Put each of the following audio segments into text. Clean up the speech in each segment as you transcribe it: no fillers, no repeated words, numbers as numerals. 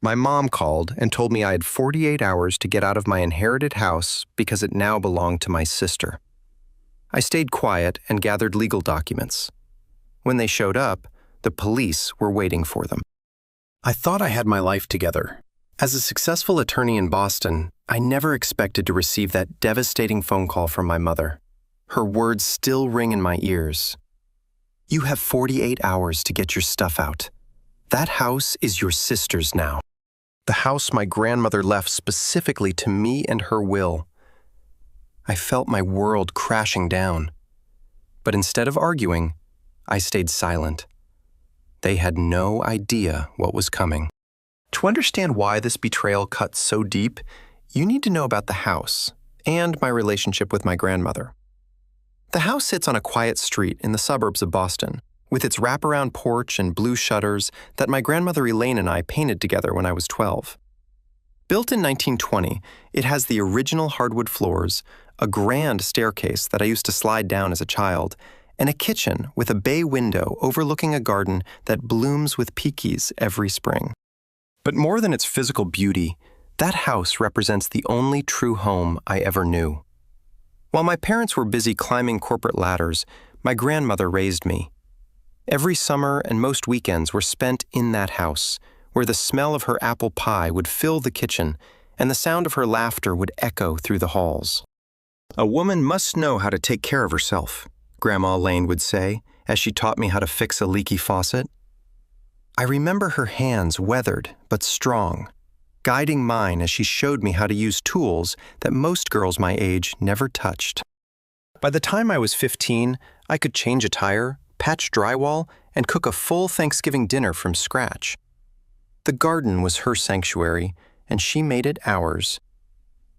My mom called and told me I had 48 hours to get out of my inherited house because it now belonged to my sister. I stayed quiet and gathered legal documents. When they showed up, the police were waiting for them. I thought I had my life together. As a successful attorney in Boston, I never expected to receive that devastating phone call from my mother. Her words still ring in my ears. "You have 48 hours to get your stuff out. That house is your sister's now." The house my grandmother left specifically to me and her will. I felt my world crashing down. But instead of arguing, I stayed silent. They had no idea what was coming. To understand why this betrayal cut so deep, you need to know about the house and my relationship with my grandmother. The house sits on a quiet street in the suburbs of Boston, with its wraparound porch and blue shutters that my grandmother Elaine and I painted together when I was 12. Built in 1920, it has the original hardwood floors, a grand staircase that I used to slide down as a child, and a kitchen with a bay window overlooking a garden that blooms with peaches every spring. But more than its physical beauty, that house represents the only true home I ever knew. While my parents were busy climbing corporate ladders, my grandmother raised me. Every summer and most weekends were spent in that house, where the smell of her apple pie would fill the kitchen and the sound of her laughter would echo through the halls. "A woman must know how to take care of herself," Grandma Elaine would say as she taught me how to fix a leaky faucet. I remember her hands weathered but strong, guiding mine as she showed me how to use tools that most girls my age never touched. By the time I was 15, I could change a tire, patch drywall, and cook a full Thanksgiving dinner from scratch. The garden was her sanctuary, and she made it ours.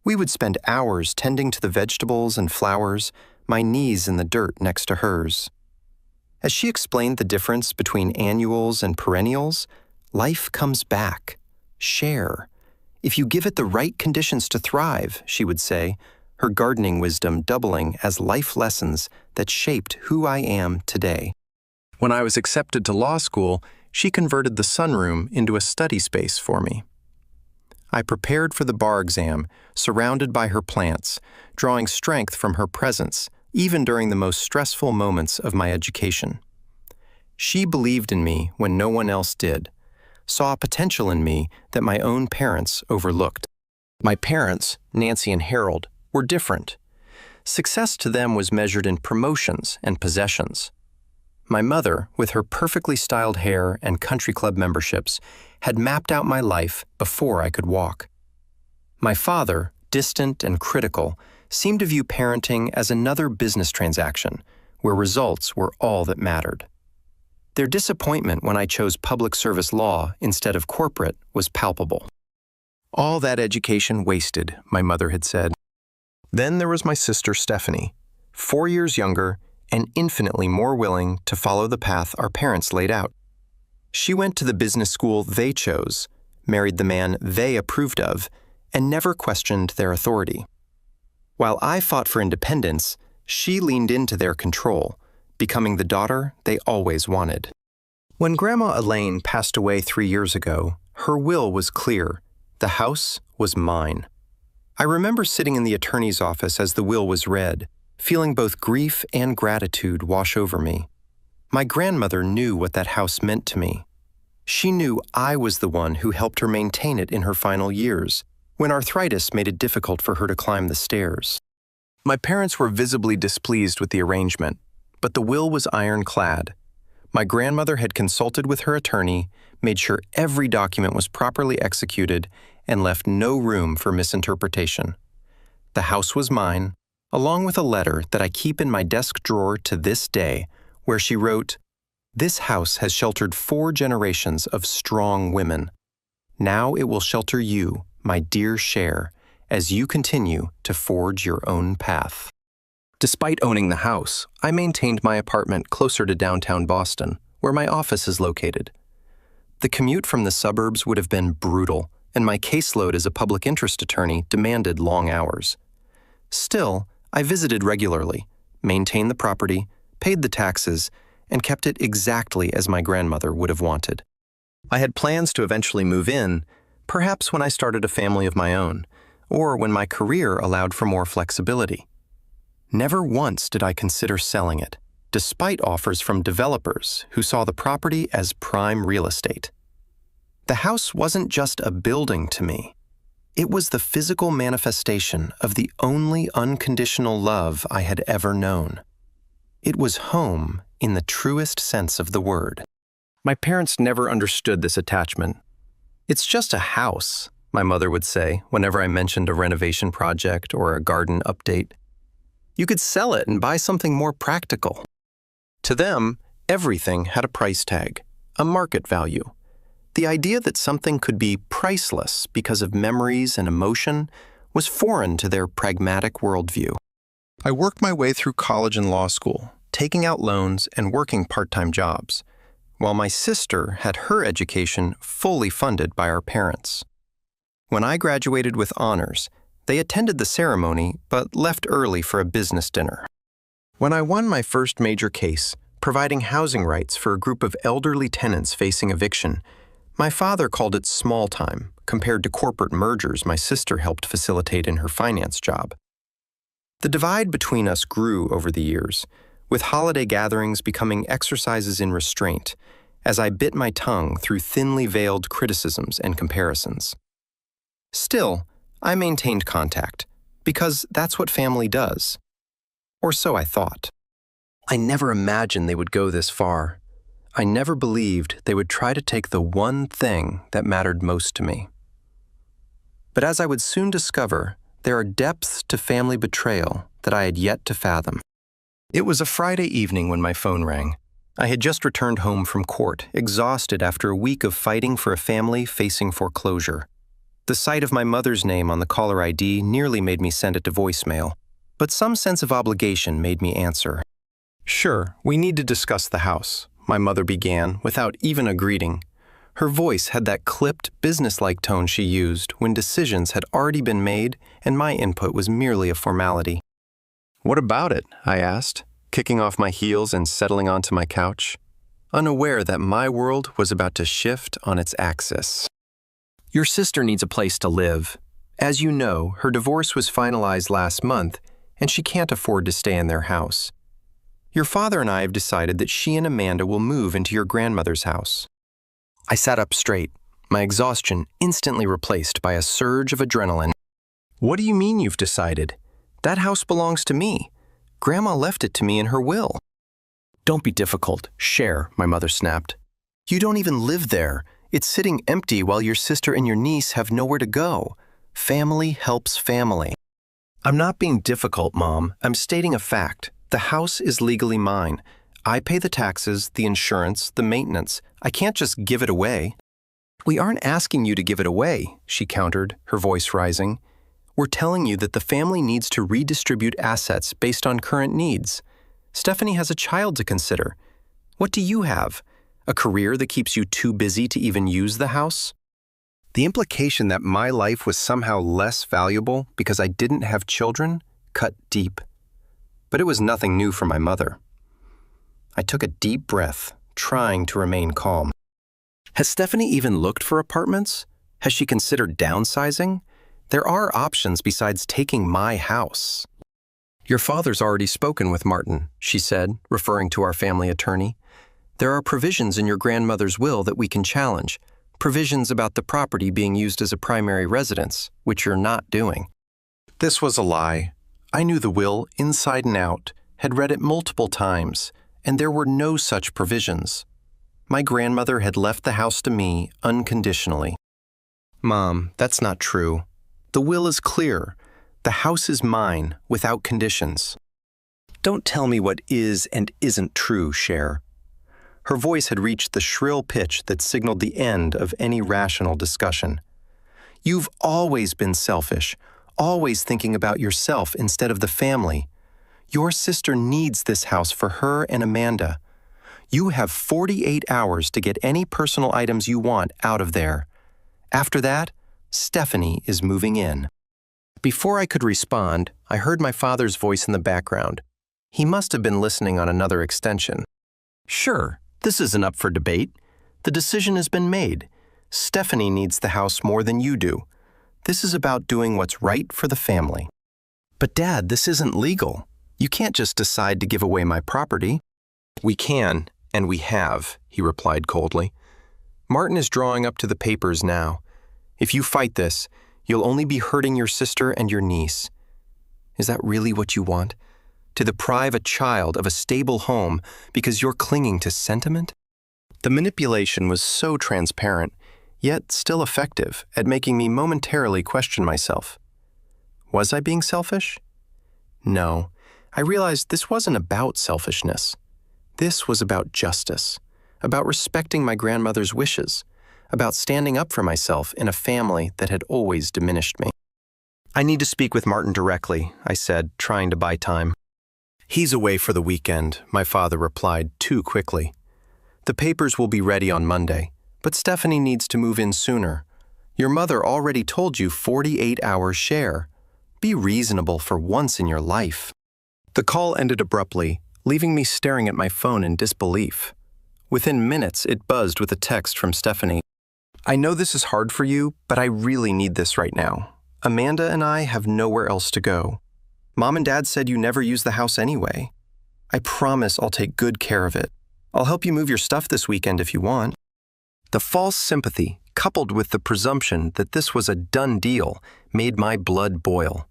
We would spend hours tending to the vegetables and flowers, my knees in the dirt next to hers. As she explained the difference between annuals and perennials, life comes back. Share. If you give it the right conditions to thrive, she would say, her gardening wisdom doubling as life lessons that shaped who I am today. When I was accepted to law school, she converted the sunroom into a study space for me. I prepared for the bar exam, surrounded by her plants, drawing strength from her presence, even during the most stressful moments of my education. She believed in me when no one else did, saw a potential in me that my own parents overlooked. My parents, Nancy and Harold, were different. Success to them was measured in promotions and possessions. My mother, with her perfectly styled hair and country club memberships, had mapped out my life before I could walk. My father, distant and critical, seemed to view parenting as another business transaction, where results were all that mattered. Their disappointment when I chose public service law instead of corporate was palpable. "All that education wasted," my mother had said. Then there was my sister Stephanie, 4 years younger and infinitely more willing to follow the path our parents laid out. She went to the business school they chose, married the man they approved of, and never questioned their authority. While I fought for independence, she leaned into their control, becoming the daughter they always wanted. When Grandma Elaine passed away 3 years ago, her will was clear. The house was mine. I remember sitting in the attorney's office as the will was read, feeling both grief and gratitude wash over me. My grandmother knew what that house meant to me. She knew I was the one who helped her maintain it in her final years, when arthritis made it difficult for her to climb the stairs. My parents were visibly displeased with the arrangement, but the will was ironclad. My grandmother had consulted with her attorney, made sure every document was properly executed, and left no room for misinterpretation. The house was mine, along with a letter that I keep in my desk drawer to this day, where she wrote, "This house has sheltered 4 generations of strong women. Now it will shelter you, my dear Cher, as you continue to forge your own path." Despite owning the house, I maintained my apartment closer to downtown Boston, where my office is located. The commute from the suburbs would have been brutal, and my caseload as a public interest attorney demanded long hours. Still, I visited regularly, maintained the property, paid the taxes, and kept it exactly as my grandmother would have wanted. I had plans to eventually move in, Perhaps when I started a family of my own, or when my career allowed for more flexibility. Never once did I consider selling it, despite offers from developers who saw the property as prime real estate. The house wasn't just a building to me. It was the physical manifestation of the only unconditional love I had ever known. It was home in the truest sense of the word. My parents never understood this attachment. "It's just a house," my mother would say whenever I mentioned a renovation project or a garden update. "You could sell it and buy something more practical." To them, everything had a price tag, a market value. The idea that something could be priceless because of memories and emotion was foreign to their pragmatic worldview. I worked my way through college and law school, taking out loans and working part-time jobs, while my sister had her education fully funded by our parents. When I graduated with honors, they attended the ceremony but left early for a business dinner. When I won my first major case, providing housing rights for a group of elderly tenants facing eviction, my father called it small time compared to corporate mergers my sister helped facilitate in her finance job. The divide between us grew over the years, with holiday gatherings becoming exercises in restraint, as I bit my tongue through thinly veiled criticisms and comparisons. Still, I maintained contact, because that's what family does. Or so I thought. I never imagined they would go this far. I never believed they would try to take the one thing that mattered most to me. But as I would soon discover, there are depths to family betrayal that I had yet to fathom. It was a Friday evening when my phone rang. I had just returned home from court, exhausted after a week of fighting for a family facing foreclosure. The sight of my mother's name on the caller ID nearly made me send it to voicemail, but some sense of obligation made me answer. "Sure, we need to discuss the house," my mother began without even a greeting. Her voice had that clipped, businesslike tone she used when decisions had already been made and my input was merely a formality. "What about it?" I asked, kicking off my heels and settling onto my couch, unaware that my world was about to shift on its axis. "Your sister needs a place to live. As you know, her divorce was finalized last month, and she can't afford to stay in their house. Your father and I have decided that she and Amanda will move into your grandmother's house." I sat up straight, my exhaustion instantly replaced by a surge of adrenaline. "What do you mean you've decided? That house belongs to me. Grandma left it to me in her will." "Don't be difficult. Share," my mother snapped. "You don't even live there. It's sitting empty while your sister and your niece have nowhere to go. Family helps family." "I'm not being difficult, Mom. I'm stating a fact. The house is legally mine. I pay the taxes, the insurance, the maintenance. I can't just give it away." "We aren't asking you to give it away," she countered, her voice rising. "We're telling you that the family needs to redistribute assets based on current needs. Stephanie has a child to consider. What do you have? A career that keeps you too busy to even use the house?" The implication that my life was somehow less valuable because I didn't have children cut deep. But it was nothing new for my mother. I took a deep breath, trying to remain calm. "Has Stephanie even looked for apartments? Has she considered downsizing? There are options besides taking my house." "Your father's already spoken with Martin," she said, referring to our family attorney. "There are provisions in your grandmother's will that we can challenge, provisions about the property being used as a primary residence, which you're not doing." This was a lie. I knew the will inside and out, had read it multiple times, and there were no such provisions. My grandmother had left the house to me unconditionally. "Mom, that's not true. The will is clear. The house is mine, without conditions." "Don't tell me what is and isn't true, Cher." Her voice had reached the shrill pitch that signaled the end of any rational discussion. "You've always been selfish, always thinking about yourself instead of the family. Your sister needs this house for her and Amanda. You have 48 hours to get any personal items you want out of there. After that, Stephanie is moving in." Before I could respond, I heard my father's voice in the background. He must have been listening on another extension. "Sure, this isn't up for debate. The decision has been made. Stephanie needs the house more than you do. This is about doing what's right for the family." "But Dad, this isn't legal. You can't just decide to give away my property." "We can, and we have," he replied coldly. "Martin is drawing up to the papers now. If you fight this, you'll only be hurting your sister and your niece. Is that really what you want? To deprive a child of a stable home because you're clinging to sentiment?" The manipulation was so transparent, yet still effective at making me momentarily question myself. Was I being selfish? No, I realized this wasn't about selfishness. This was about justice, about respecting my grandmother's wishes, about standing up for myself in a family that had always diminished me. "I need to speak with Martin directly," I said, trying to buy time. "He's away for the weekend," my father replied too quickly. "The papers will be ready on Monday, but Stephanie needs to move in sooner. Your mother already told you 48 hours share. Be reasonable for once in your life." The call ended abruptly, leaving me staring at my phone in disbelief. Within minutes, it buzzed with a text from Stephanie. "I know this is hard for you, but I really need this right now. Amanda and I have nowhere else to go. Mom and Dad said you never use the house anyway. I promise I'll take good care of it. I'll help you move your stuff this weekend if you want." The false sympathy, coupled with the presumption that this was a done deal, made my blood boil.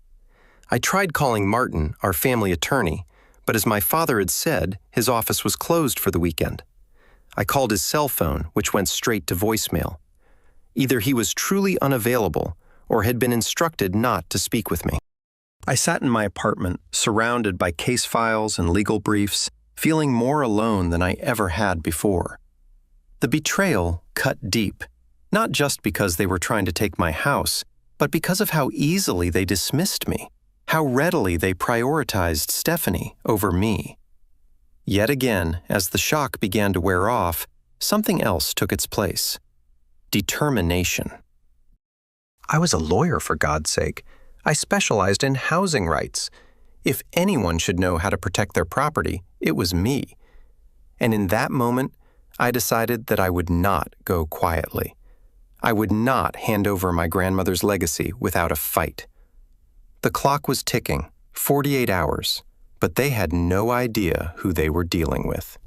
I tried calling Martin, our family attorney, but as my father had said, his office was closed for the weekend. I called his cell phone, which went straight to voicemail. Either he was truly unavailable or had been instructed not to speak with me. I sat in my apartment, surrounded by case files and legal briefs, feeling more alone than I ever had before. The betrayal cut deep, not just because they were trying to take my house, but because of how easily they dismissed me, how readily they prioritized Stephanie over me. Yet again, as the shock began to wear off, something else took its place: determination. I was a lawyer, for God's sake. I specialized in housing rights. If anyone should know how to protect their property, it was me. And in that moment, I decided that I would not go quietly. I would not hand over my grandmother's legacy without a fight. The clock was ticking, 48 hours, but they had no idea who they were dealing with.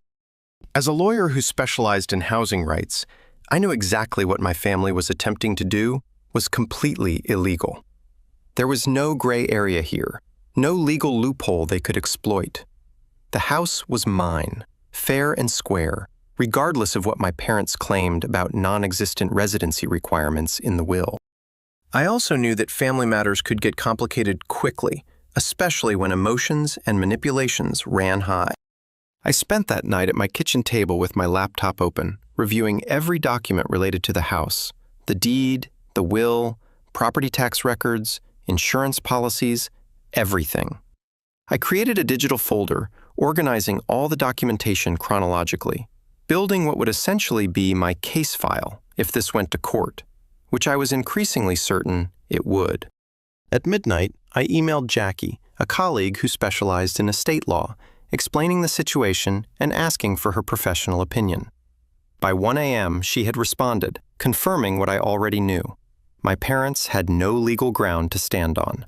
As a lawyer who specialized in housing rights, I knew exactly what my family was attempting to do was completely illegal. There was no gray area here, no legal loophole they could exploit. The house was mine, fair and square, regardless of what my parents claimed about non-existent residency requirements in the will. I also knew that family matters could get complicated quickly, especially when emotions and manipulations ran high. I spent that night at my kitchen table with my laptop open, reviewing every document related to the house: the deed, the will, property tax records, insurance policies, everything. I created a digital folder, organizing all the documentation chronologically, building what would essentially be my case file if this went to court, which I was increasingly certain it would. At midnight, I emailed Jackie, a colleague who specialized in estate law, explaining the situation and asking for her professional opinion. By 1 a.m., she had responded, confirming what I already knew. My parents had no legal ground to stand on.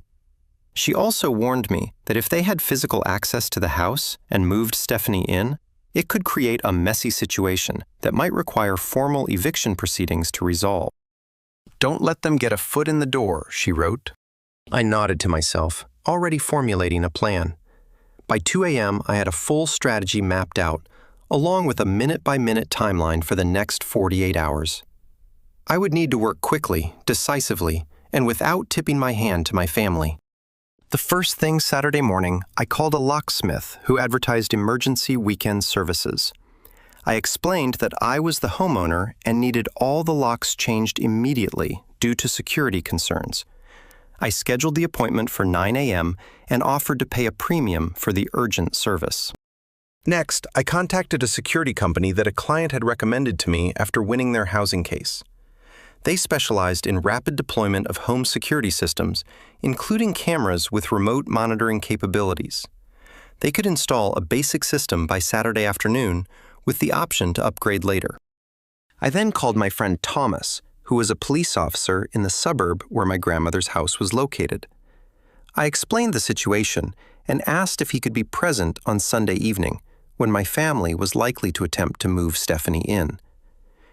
She also warned me that if they had physical access to the house and moved Stephanie in, it could create a messy situation that might require formal eviction proceedings to resolve. "Don't let them get a foot in the door," she wrote. I nodded to myself, already formulating a plan. By 2 a.m., I had a full strategy mapped out, along with a minute-by-minute timeline for the next 48 hours. I would need to work quickly, decisively, and without tipping my hand to my family. The first thing Saturday morning, I called a locksmith who advertised emergency weekend services. I explained that I was the homeowner and needed all the locks changed immediately due to security concerns. I scheduled the appointment for 9 a.m. and offered to pay a premium for the urgent service. Next, I contacted a security company that a client had recommended to me after winning their housing case. They specialized in rapid deployment of home security systems, including cameras with remote monitoring capabilities. They could install a basic system by Saturday afternoon, with the option to upgrade later. I then called my friend Thomas, who was a police officer in the suburb where my grandmother's house was located. I explained the situation and asked if he could be present on Sunday evening, when my family was likely to attempt to move Stephanie in.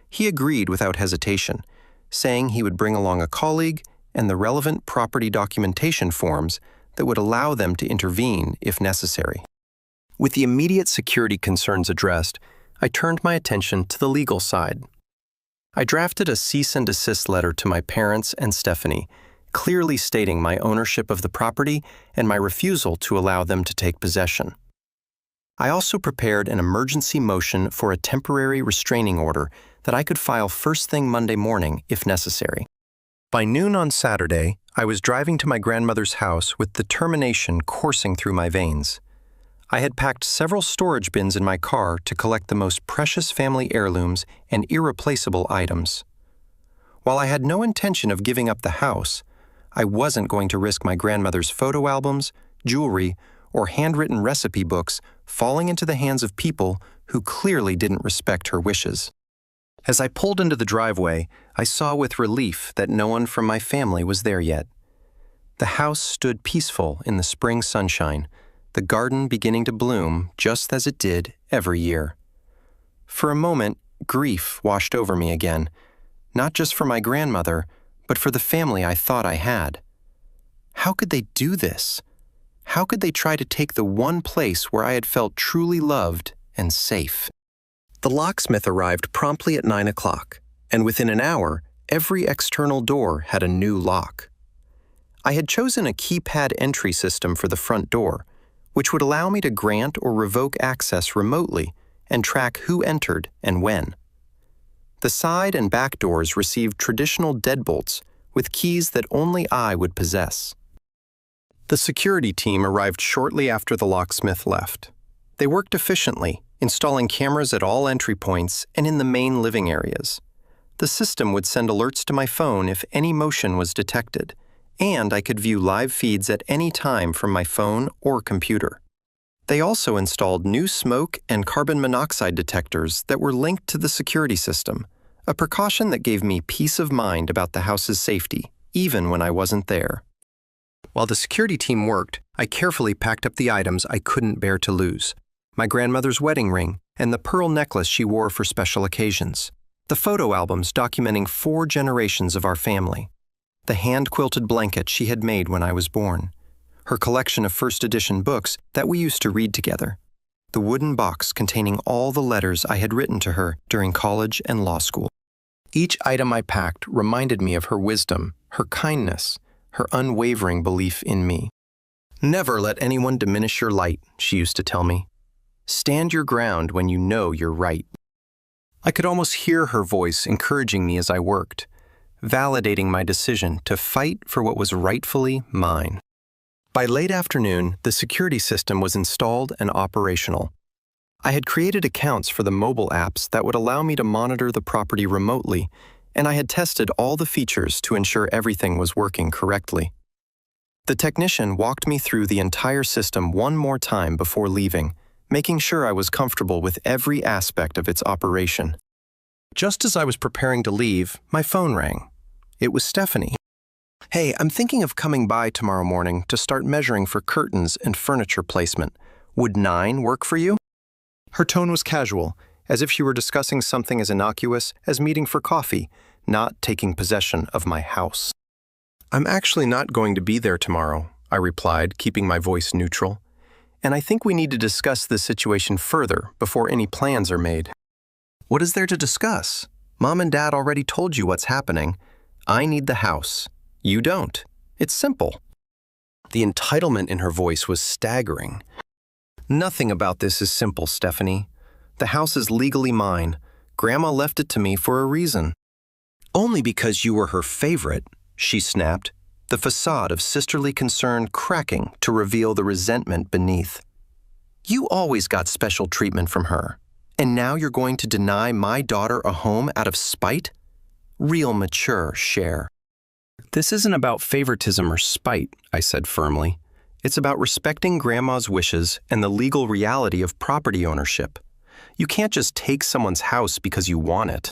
He agreed without hesitation, saying he would bring along a colleague and the relevant property documentation forms that would allow them to intervene if necessary. With the immediate security concerns addressed, I turned my attention to the legal side. I drafted a cease and desist letter to my parents and Stephanie, clearly stating my ownership of the property and my refusal to allow them to take possession. I also prepared an emergency motion for a temporary restraining order that I could file first thing Monday morning if necessary. By noon on Saturday, I was driving to my grandmother's house with determination coursing through my veins. I had packed several storage bins in my car to collect the most precious family heirlooms and irreplaceable items. While I had no intention of giving up the house, I wasn't going to risk my grandmother's photo albums, jewelry, or handwritten recipe books falling into the hands of people who clearly didn't respect her wishes. As I pulled into the driveway, I saw with relief that no one from my family was there yet. The house stood peaceful in the spring sunshine, the garden beginning to bloom just as it did every year. For a moment, grief washed over me again, not just for my grandmother, but for the family I thought I had. How could they do this? How could they try to take the one place where I had felt truly loved and safe? The locksmith arrived promptly at 9 o'clock, and within an hour, every external door had a new lock. I had chosen a keypad entry system for the front door, which would allow me to grant or revoke access remotely and track who entered and when. The side and back doors received traditional deadbolts with keys that only I would possess. The security team arrived shortly after the locksmith left. They worked efficiently, installing cameras at all entry points and in the main living areas. The system would send alerts to my phone if any motion was detected, and I could view live feeds at any time from my phone or computer. They also installed new smoke and carbon monoxide detectors that were linked to the security system, a precaution that gave me peace of mind about the house's safety, even when I wasn't there. While the security team worked, I carefully packed up the items I couldn't bear to lose: my grandmother's wedding ring and the pearl necklace she wore for special occasions, the photo albums documenting 4 generations of our family, the hand-quilted blanket she had made when I was born, her collection of first edition books that we used to read together, the wooden box containing all the letters I had written to her during college and law school. Each item I packed reminded me of her wisdom, her kindness, her unwavering belief in me. "Never let anyone diminish your light," she used to tell me. "Stand your ground when you know you're right." I could almost hear her voice encouraging me as I worked, validating my decision to fight for what was rightfully mine. By late afternoon, the security system was installed and operational. I had created accounts for the mobile apps that would allow me to monitor the property remotely, and I had tested all the features to ensure everything was working correctly. The technician walked me through the entire system one more time before leaving, making sure I was comfortable with every aspect of its operation. Just as I was preparing to leave, my phone rang. It was Stephanie. "Hey, I'm thinking of coming by tomorrow morning to start measuring for curtains and furniture placement. Would 9 work for you?" Her tone was casual, as if she were discussing something as innocuous as meeting for coffee, not taking possession of my house. "I'm actually not going to be there tomorrow," I replied, keeping my voice neutral. "And I think we need to discuss this situation further before any plans are made." "What is there to discuss? Mom and Dad already told you what's happening. I need the house. You don't. It's simple." The entitlement in her voice was staggering. "Nothing about this is simple, Stephanie. The house is legally mine. Grandma left it to me for a reason." "Only because you were her favorite," she snapped, the facade of sisterly concern cracking to reveal the resentment beneath. "You always got special treatment from her, and now you're going to deny my daughter a home out of spite? Real mature, Cher." "This isn't about favoritism or spite," I said firmly. "It's about respecting Grandma's wishes and the legal reality of property ownership. You can't just take someone's house because you want it."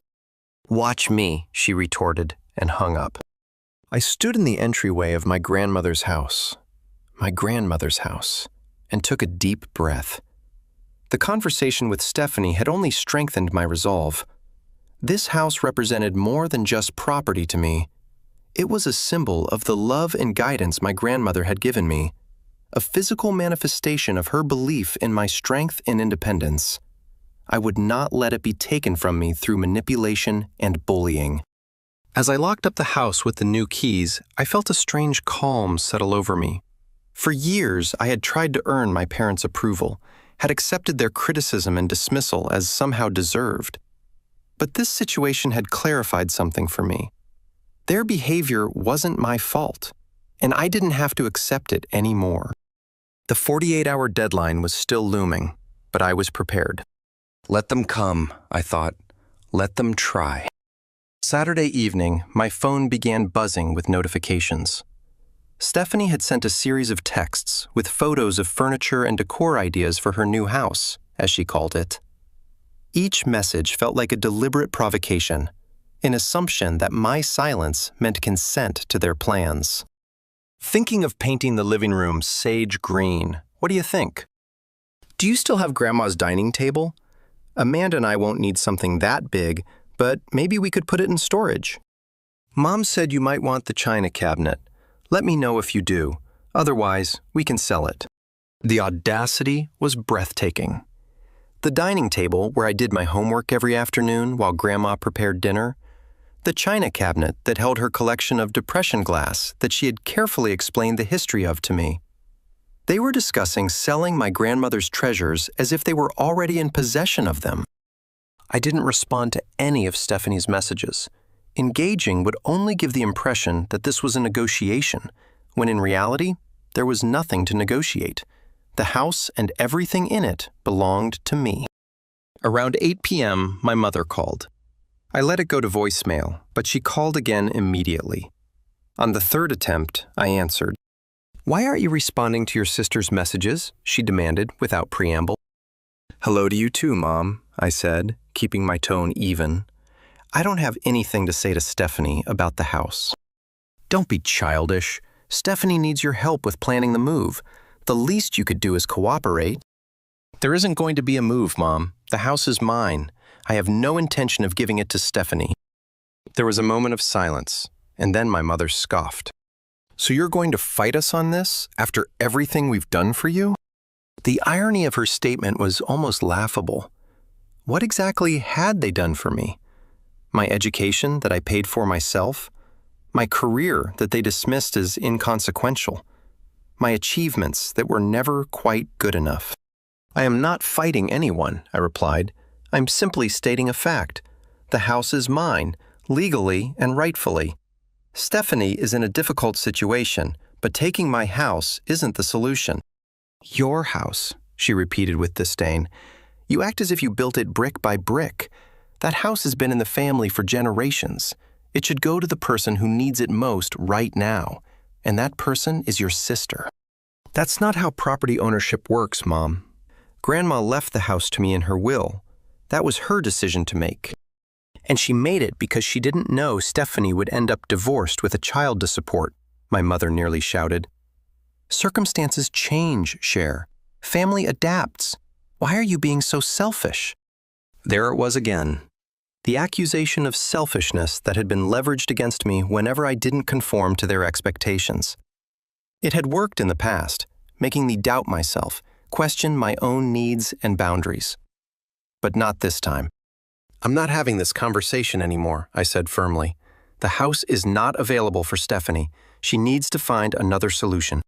"Watch me," she retorted and hung up. I stood in the entryway of my grandmother's house, and took a deep breath. The conversation with Stephanie had only strengthened my resolve. This house represented more than just property to me. It was a symbol of the love and guidance my grandmother had given me, a physical manifestation of her belief in my strength and independence. I would not let it be taken from me through manipulation and bullying. As I locked up the house with the new keys, I felt a strange calm settle over me. For years, I had tried to earn my parents' approval, had accepted their criticism and dismissal as somehow deserved. But this situation had clarified something for me. Their behavior wasn't my fault, and I didn't have to accept it anymore. The 48-hour deadline was still looming, but I was prepared. Let them come, I thought. Let them try. Saturday evening, my phone began buzzing with notifications. Stephanie had sent a series of texts with photos of furniture and decor ideas for her new house, as she called it. Each message felt like a deliberate provocation, an assumption that my silence meant consent to their plans. Thinking of painting the living room sage green, what do you think? Do you still have Grandma's dining table? Amanda and I won't need something that big, but maybe we could put it in storage. Mom said you might want the china cabinet. Let me know if you do. Otherwise, we can sell it. The audacity was breathtaking. The dining table where I did my homework every afternoon while Grandma prepared dinner. The china cabinet that held her collection of depression glass that she had carefully explained the history of to me. They were discussing selling my grandmother's treasures as if they were already in possession of them. I didn't respond to any of Stephanie's messages. Engaging would only give the impression that this was a negotiation, when in reality, there was nothing to negotiate. The house and everything in it belonged to me. Around 8 p.m., my mother called. I let it go to voicemail, but she called again immediately. On the third attempt, I answered. "Why aren't you responding to your sister's messages?" she demanded without preamble. "Hello to you too, Mom," I said, keeping my tone even. I don't have anything to say to Stephanie about the house. Don't be childish. Stephanie needs your help with planning the move. The least you could do is cooperate. There isn't going to be a move, Mom. The house is mine. I have no intention of giving it to Stephanie. There was a moment of silence, and then my mother scoffed. So you're going to fight us on this after everything we've done for you? The irony of her statement was almost laughable. What exactly had they done for me? My education that I paid for myself? My career that they dismissed as inconsequential? My achievements that were never quite good enough? I am not fighting anyone, I replied. I'm simply stating a fact. The house is mine, legally and rightfully. Stephanie is in a difficult situation, but taking my house isn't the solution. Your house, she repeated with disdain. You act as if you built it brick by brick. That house has been in the family for generations. It should go to the person who needs it most right now, and that person is your sister. That's not how property ownership works, Mom. Grandma left the house to me in her will. That was her decision to make. And she made it because she didn't know Stephanie would end up divorced with a child to support, my mother nearly shouted. Circumstances change, Cher. Family adapts. Why are you being so selfish? There it was again. The accusation of selfishness that had been leveraged against me whenever I didn't conform to their expectations. It had worked in the past, making me doubt myself, question my own needs and boundaries. But not this time. I'm not having this conversation anymore, I said firmly. The house is not available for Stephanie. She needs to find another solution.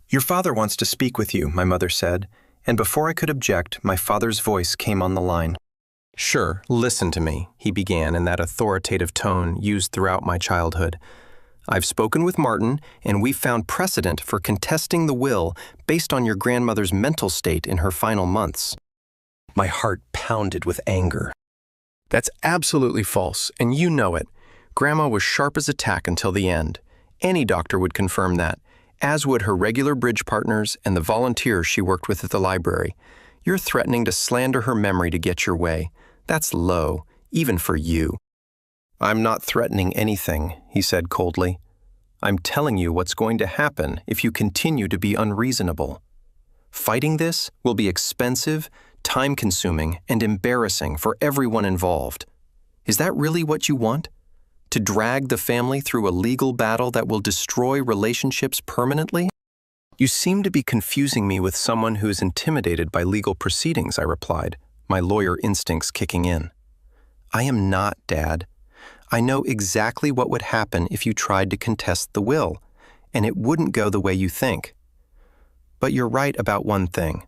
Your father wants to speak with you, my mother said, and before I could object, my father's voice came on the line. Sure, listen to me, he began in that authoritative tone used throughout my childhood. I've spoken with Martin, and we've found precedent for contesting the will based on your grandmother's mental state in her final months. My heart pounded with anger. That's absolutely false, and you know it. Grandma was sharp as a tack until the end. Any doctor would confirm that, as would her regular bridge partners and the volunteers she worked with at the library. You're threatening to slander her memory to get your way. That's low, even for you. I'm not threatening anything, he said coldly. I'm telling you what's going to happen if you continue to be unreasonable. Fighting this will be expensive, time-consuming, and embarrassing for everyone involved. Is that really what you want? To drag the family through a legal battle that will destroy relationships permanently? You seem to be confusing me with someone who is intimidated by legal proceedings, I replied, my lawyer instincts kicking in. I am not, Dad. I know exactly what would happen if you tried to contest the will, and it wouldn't go the way you think. But you're right about one thing.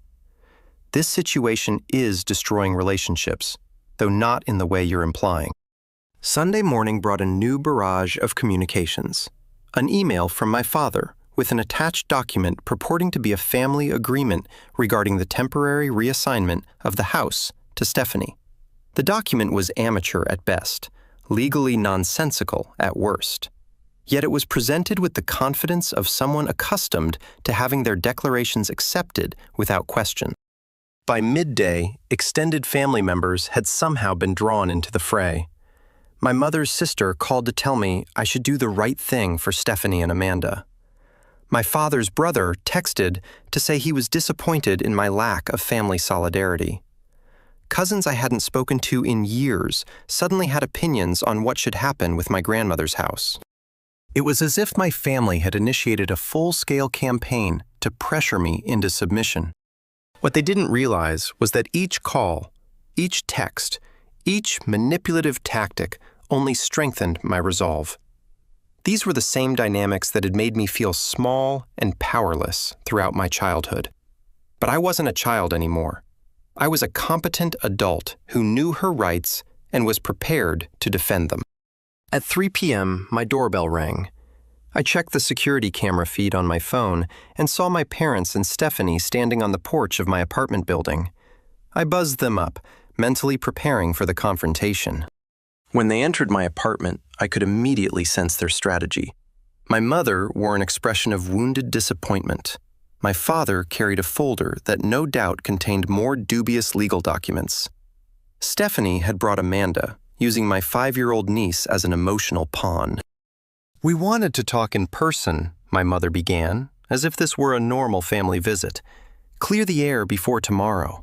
This situation is destroying relationships, though not in the way you're implying. Sunday morning brought a new barrage of communications. An email from my father with an attached document purporting to be a family agreement regarding the temporary reassignment of the house to Stephanie. The document was amateur at best, legally nonsensical at worst. Yet it was presented with the confidence of someone accustomed to having their declarations accepted without question. By midday, extended family members had somehow been drawn into the fray. My mother's sister called to tell me I should do the right thing for Stephanie and Amanda. My father's brother texted to say he was disappointed in my lack of family solidarity. Cousins I hadn't spoken to in years suddenly had opinions on what should happen with my grandmother's house. It was as if my family had initiated a full-scale campaign to pressure me into submission. What they didn't realize was that each call, each text, each manipulative tactic only strengthened my resolve. These were the same dynamics that had made me feel small and powerless throughout my childhood. But I wasn't a child anymore. I was a competent adult who knew her rights and was prepared to defend them. At 3 p.m., my doorbell rang. I checked the security camera feed on my phone and saw my parents and Stephanie standing on the porch of my apartment building. I buzzed them up, mentally preparing for the confrontation. When they entered my apartment, I could immediately sense their strategy. My mother wore an expression of wounded disappointment. My father carried a folder that no doubt contained more dubious legal documents. Stephanie had brought Amanda, using my 5-year-old niece as an emotional pawn. We wanted to talk in person, my mother began, as if this were a normal family visit. Clear the air before tomorrow.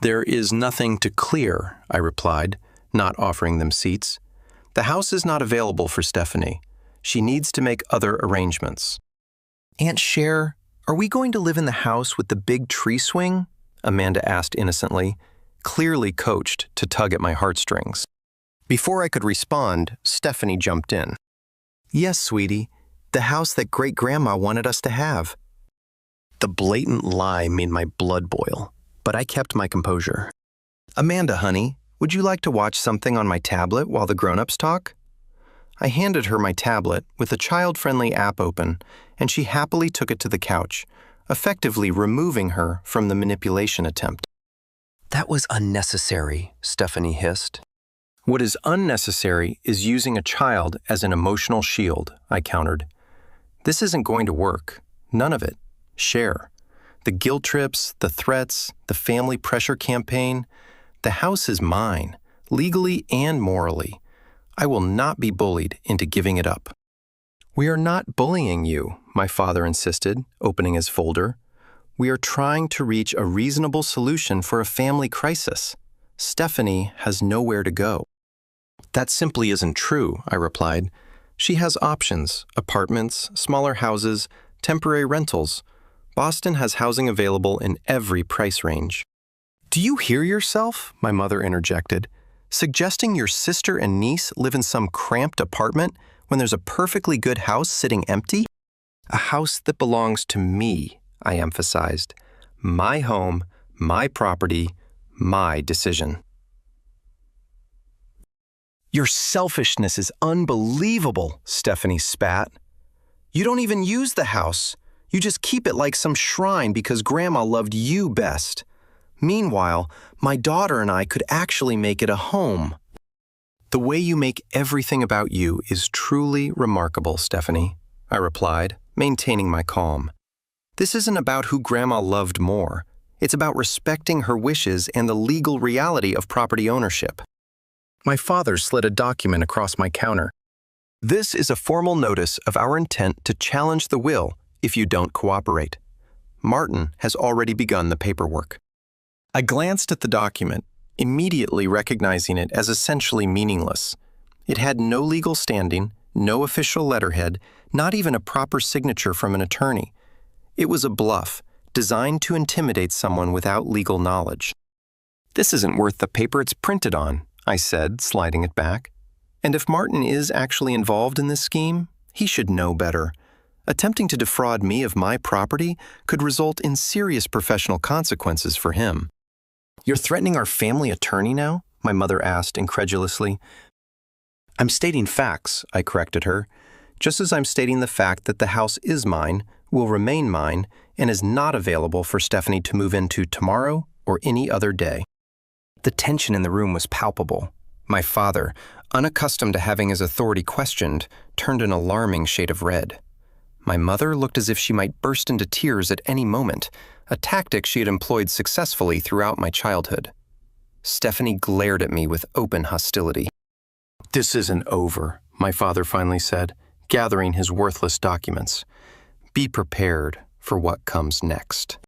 There is nothing to clear, I replied, not offering them seats. The house is not available for Stephanie. She needs to make other arrangements. Aunt Cher, are we going to live in the house with the big tree swing? Amanda asked innocently, clearly coached to tug at my heartstrings. Before I could respond, Stephanie jumped in. Yes, sweetie, the house that great-grandma wanted us to have. The blatant lie made my blood boil, but I kept my composure. Amanda, honey, would you like to watch something on my tablet while the grown-ups talk? I handed her my tablet with a child-friendly app open, and she happily took it to the couch, effectively removing her from the manipulation attempt. That was unnecessary, Stephanie hissed. What is unnecessary is using a child as an emotional shield, I countered. This isn't going to work. None of it. Share. The guilt trips, the threats, the family pressure campaign. The house is mine, legally and morally. I will not be bullied into giving it up. We are not bullying you, my father insisted, opening his folder. We are trying to reach a reasonable solution for a family crisis. Stephanie has nowhere to go. That simply isn't true, I replied. She has options, apartments, smaller houses, temporary rentals. Boston has housing available in every price range. Do you hear yourself? My mother interjected. Suggesting your sister and niece live in some cramped apartment when there's a perfectly good house sitting empty? A house that belongs to me, I emphasized. My home, my property, my decision. Your selfishness is unbelievable, Stephanie spat. You don't even use the house. You just keep it like some shrine because Grandma loved you best. Meanwhile, my daughter and I could actually make it a home. The way you make everything about you is truly remarkable, Stephanie, I replied, maintaining my calm. This isn't about who Grandma loved more. It's about respecting her wishes and the legal reality of property ownership. My father slid a document across my counter. This is a formal notice of our intent to challenge the will if you don't cooperate. Martin has already begun the paperwork. I glanced at the document, immediately recognizing it as essentially meaningless. It had no legal standing, no official letterhead, not even a proper signature from an attorney. It was a bluff, designed to intimidate someone without legal knowledge. "This isn't worth the paper it's printed on," I said, sliding it back. "And if Martin is actually involved in this scheme, he should know better. Attempting to defraud me of my property could result in serious professional consequences for him." "You're threatening our family attorney now?" my mother asked incredulously. "I'm stating facts," I corrected her, "just as I'm stating the fact that the house is mine, will remain mine, and is not available for Stephanie to move into tomorrow or any other day." The tension in the room was palpable. My father, unaccustomed to having his authority questioned, turned an alarming shade of red. My mother looked as if she might burst into tears at any moment, a tactic she had employed successfully throughout my childhood. Stephanie glared at me with open hostility. "This isn't over," my father finally said, gathering his worthless documents. "Be prepared for what comes next."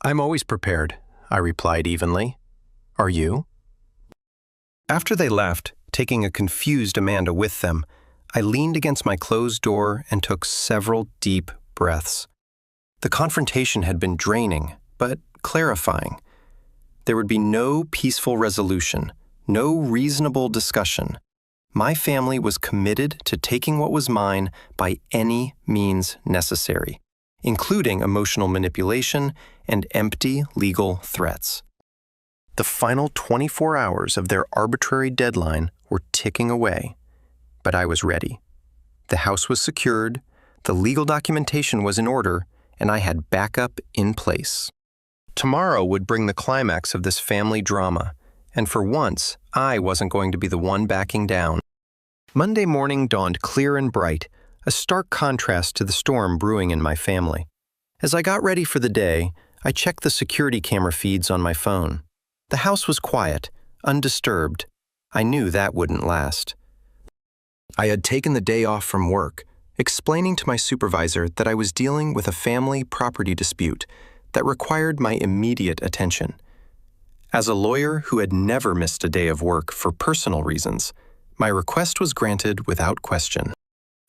"I'm always prepared," I replied evenly. "Are you?" After they left, taking a confused Amanda with them, I leaned against my closed door and took several deep breaths. The confrontation had been draining, but clarifying. There would be no peaceful resolution, no reasonable discussion. My family was committed to taking what was mine by any means necessary, including emotional manipulation and empty legal threats. The final 24 hours of their arbitrary deadline were ticking away, but I was ready. The house was secured, the legal documentation was in order, and I had backup in place. Tomorrow would bring the climax of this family drama, and for once, I wasn't going to be the one backing down. Monday morning dawned clear and bright, a stark contrast to the storm brewing in my family. As I got ready for the day, I checked the security camera feeds on my phone. The house was quiet, undisturbed. I knew that wouldn't last. I had taken the day off from work, explaining to my supervisor that I was dealing with a family property dispute that required my immediate attention. As a lawyer who had never missed a day of work for personal reasons, my request was granted without question.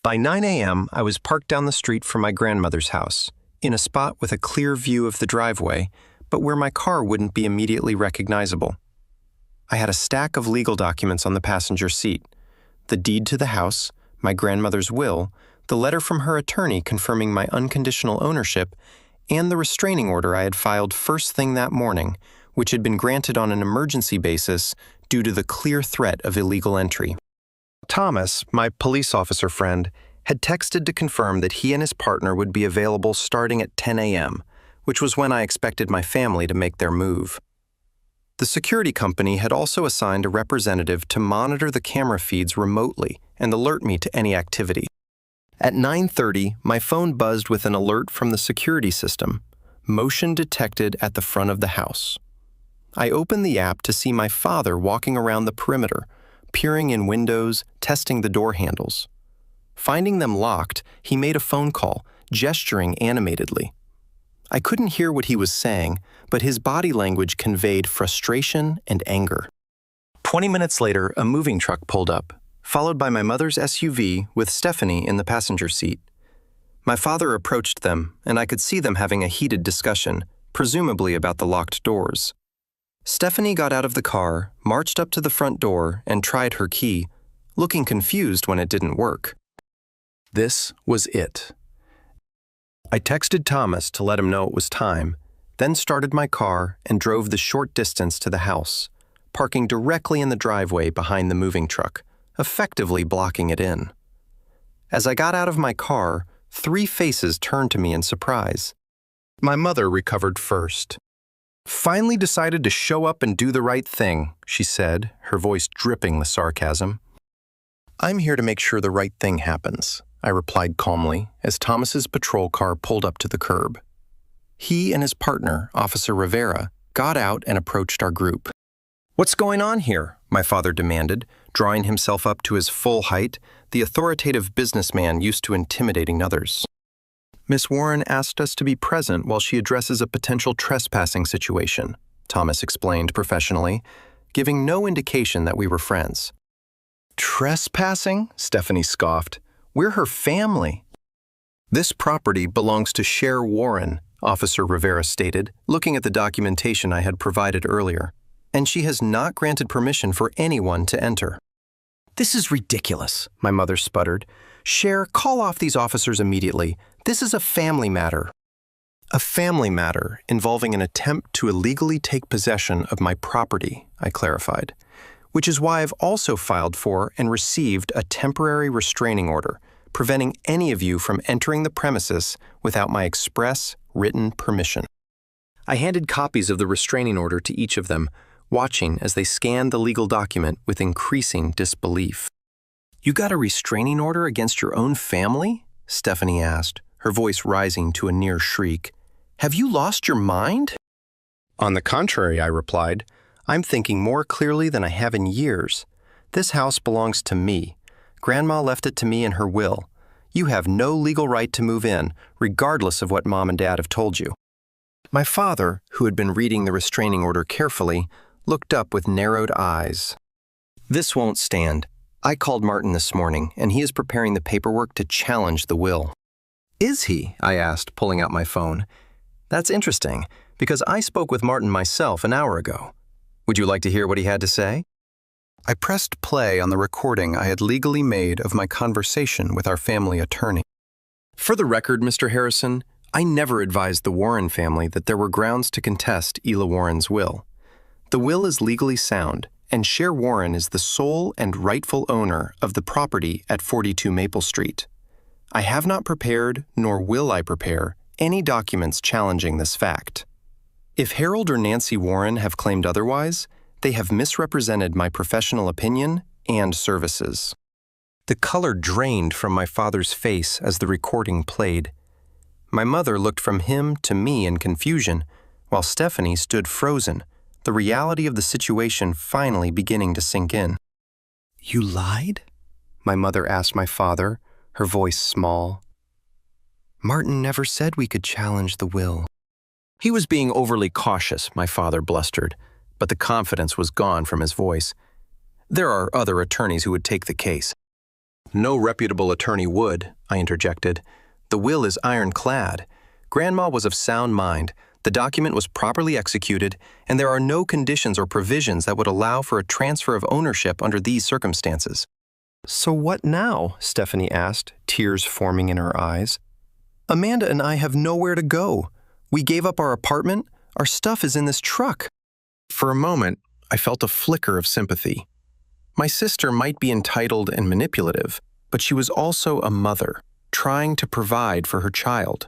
By 9 a.m., I was parked down the street from my grandmother's house, in a spot with a clear view of the driveway, but where my car wouldn't be immediately recognizable. I had a stack of legal documents on the passenger seat: the deed to the house, my grandmother's will, the letter from her attorney confirming my unconditional ownership, and the restraining order I had filed first thing that morning, which had been granted on an emergency basis due to the clear threat of illegal entry. Thomas, my police officer friend, had texted to confirm that he and his partner would be available starting at 10 a.m., which was when I expected my family to make their move. The security company had also assigned a representative to monitor the camera feeds remotely and alert me to any activity. At 9:30, my phone buzzed with an alert from the security system: motion detected at the front of the house. I opened the app to see my father walking around the perimeter, peering in windows, testing the door handles. Finding them locked, he made a phone call, gesturing animatedly. I couldn't hear what he was saying, but his body language conveyed frustration and anger. 20 minutes later, a moving truck pulled up, followed by my mother's SUV with Stephanie in the passenger seat. My father approached them, and I could see them having a heated discussion, presumably about the locked doors. Stephanie got out of the car, marched up to the front door, and tried her key, looking confused when it didn't work. This was it. I texted Thomas to let him know it was time, then started my car and drove the short distance to the house, parking directly in the driveway behind the moving truck, effectively blocking it in. As I got out of my car, 3 faces turned to me in surprise. My mother recovered first. "Finally decided to show up and do the right thing," she said, her voice dripping with sarcasm. "I'm here to make sure the right thing happens," I replied calmly as Thomas's patrol car pulled up to the curb. He and his partner, Officer Rivera, got out and approached our group. "What's going on here?" my father demanded, drawing himself up to his full height, the authoritative businessman used to intimidating others. Miss Warren asked us to be present while she addresses a potential trespassing situation, Thomas explained professionally, giving no indication that we were friends. Trespassing? Stephanie scoffed. We're her family. This property belongs to Cher Warren, Officer Rivera stated, looking at the documentation I had provided earlier, and she has not granted permission for anyone to enter. This is ridiculous, my mother sputtered. Cher, call off these officers immediately. This is a family matter. A family matter involving an attempt to illegally take possession of my property, I clarified, which is why I've also filed for and received a temporary restraining order, preventing any of you from entering the premises without my express written permission. I handed copies of the restraining order to each of them, watching as they scanned the legal document with increasing disbelief. You got a restraining order against your own family? Stephanie asked, her voice rising to a near shriek. Have you lost your mind? On the contrary, I replied, I'm thinking more clearly than I have in years. This house belongs to me. Grandma left it to me in her will. You have no legal right to move in, regardless of what Mom and Dad have told you. My father, who had been reading the restraining order carefully, looked up with narrowed eyes. This won't stand. I called Martin this morning, and he is preparing the paperwork to challenge the will. Is he? I asked, pulling out my phone. That's interesting, because I spoke with Martin myself an hour ago. Would you like to hear what he had to say? I pressed play on the recording I had legally made of my conversation with our family attorney. For the record, Mr. Harrison, I never advised the Warren family that there were grounds to contest Ela Warren's will. The will is legally sound, and Cher Warren is the sole and rightful owner of the property at 42 Maple Street. I have not prepared, nor will I prepare, any documents challenging this fact. If Harold or Nancy Warren have claimed otherwise, they have misrepresented my professional opinion and services. The color drained from my father's face as the recording played. My mother looked from him to me in confusion, while Stephanie stood frozen, the reality of the situation finally beginning to sink in. You lied? My mother asked my father, her voice small. Martin never said we could challenge the will. He was being overly cautious, my father blustered, but the confidence was gone from his voice. There are other attorneys who would take the case. No reputable attorney would, I interjected. The will is ironclad. Grandma was of sound mind. The document was properly executed, and there are no conditions or provisions that would allow for a transfer of ownership under these circumstances. So what now? Stephanie asked, tears forming in her eyes. Amanda and I have nowhere to go. We gave up our apartment. Our stuff is in this truck. For a moment, I felt a flicker of sympathy. My sister might be entitled and manipulative, but she was also a mother, trying to provide for her child.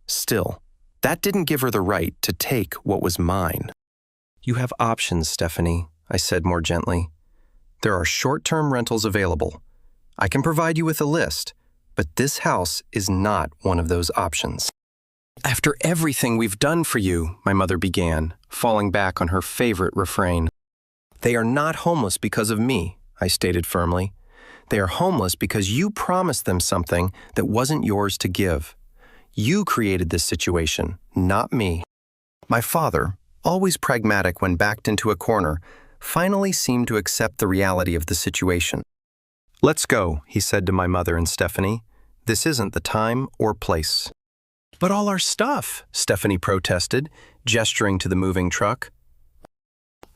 Still, that didn't give her the right to take what was mine. You have options, Stephanie, I said more gently. There are short-term rentals available. I can provide you with a list, but this house is not one of those options. After everything we've done for you, my mother began, falling back on her favorite refrain. They are not homeless because of me, I stated firmly. They are homeless because you promised them something that wasn't yours to give. You created this situation, not me. My father, always pragmatic when backed into a corner, finally seemed to accept the reality of the situation. Let's go, he said to my mother and Stephanie. This isn't the time or place. But all our stuff, Stephanie protested, gesturing to the moving truck.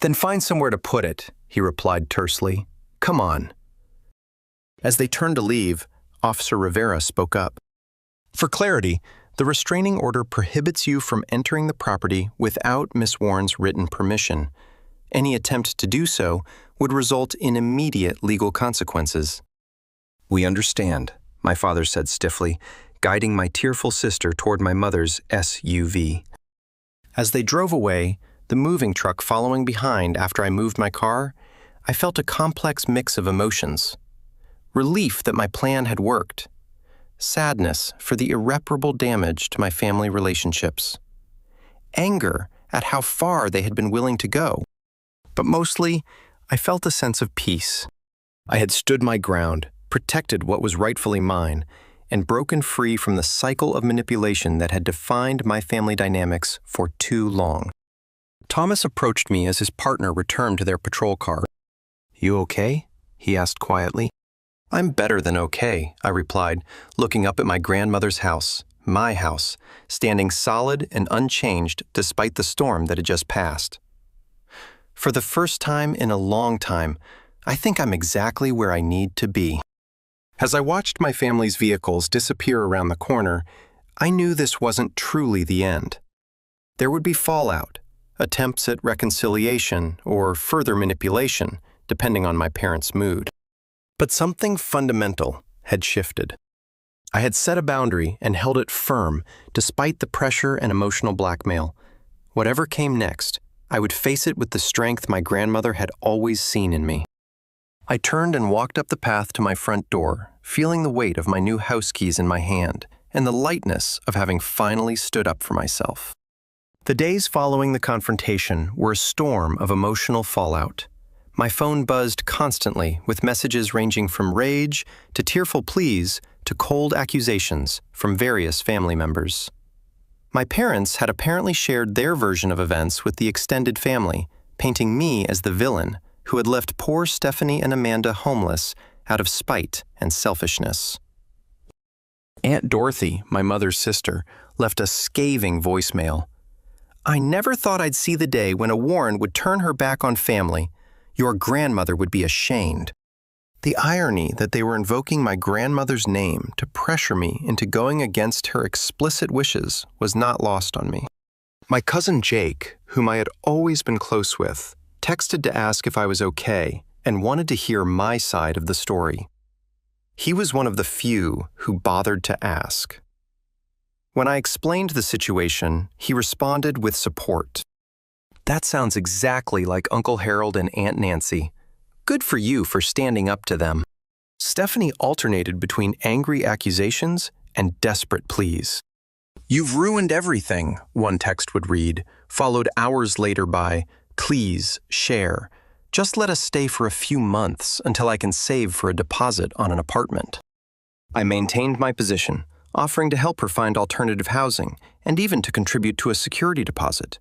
Then find somewhere to put it, he replied tersely. Come on. As they turned to leave, Officer Rivera spoke up. For clarity, the restraining order prohibits you from entering the property without Miss Warren's written permission. Any attempt to do so would result in immediate legal consequences. We understand, my father said stiffly, guiding my tearful sister toward my mother's SUV. As they drove away, the moving truck following behind after I moved my car, I felt a complex mix of emotions. Relief that my plan had worked. Sadness for the irreparable damage to my family relationships. Anger at how far they had been willing to go. But mostly, I felt a sense of peace. I had stood my ground, protected what was rightfully mine, and broken free from the cycle of manipulation that had defined my family dynamics for too long. Thomas approached me as his partner returned to their patrol car. "You okay?" he asked quietly. "I'm better than okay," I replied, looking up at my grandmother's house, my house, standing solid and unchanged despite the storm that had just passed. For the first time in a long time, I think I'm exactly where I need to be. As I watched my family's vehicles disappear around the corner, I knew this wasn't truly the end. There would be fallout, attempts at reconciliation, or further manipulation, depending on my parents' mood. But something fundamental had shifted. I had set a boundary and held it firm despite the pressure and emotional blackmail. Whatever came next, I would face it with the strength my grandmother had always seen in me. I turned and walked up the path to my front door, feeling the weight of my new house keys in my hand and the lightness of having finally stood up for myself. The days following the confrontation were a storm of emotional fallout. My phone buzzed constantly with messages ranging from rage to tearful pleas to cold accusations from various family members. My parents had apparently shared their version of events with the extended family, painting me as the villain who had left poor Stephanie and Amanda homeless out of spite and selfishness. Aunt Dorothy, my mother's sister, left a scathing voicemail. "I never thought I'd see the day when a Warren would turn her back on family. Your grandmother would be ashamed." The irony that they were invoking my grandmother's name to pressure me into going against her explicit wishes was not lost on me. My cousin Jake, whom I had always been close with, texted to ask if I was okay and wanted to hear my side of the story. He was one of the few who bothered to ask. When I explained the situation, he responded with support. "That sounds exactly like Uncle Harold and Aunt Nancy. Good for you for standing up to them." Stephanie alternated between angry accusations and desperate pleas. "You've ruined everything," one text would read, followed hours later by, "Please, share. Just let us stay for a few months until I can save for a deposit on an apartment." I maintained my position, offering to help her find alternative housing and even to contribute to a security deposit.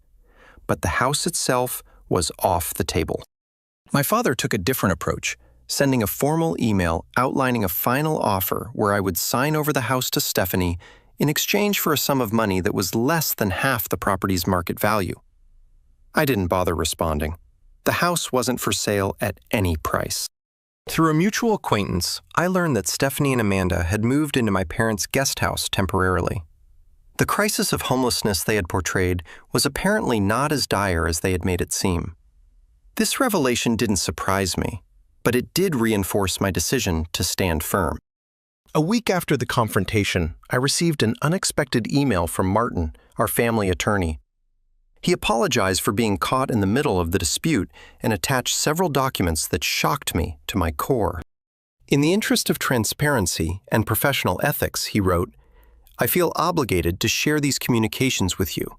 But the house itself was off the table. My father took a different approach, sending a formal email outlining a final offer where I would sign over the house to Stephanie in exchange for a sum of money that was less than half the property's market value. I didn't bother responding. The house wasn't for sale at any price. Through a mutual acquaintance, I learned that Stephanie and Amanda had moved into my parents' guest house temporarily. The crisis of homelessness they had portrayed was apparently not as dire as they had made it seem. This revelation didn't surprise me, but it did reinforce my decision to stand firm. A week after the confrontation, I received an unexpected email from Martin, our family attorney. He apologized for being caught in the middle of the dispute and attached several documents that shocked me to my core. In the interest of transparency and professional ethics, he wrote, "I feel obligated to share these communications with you.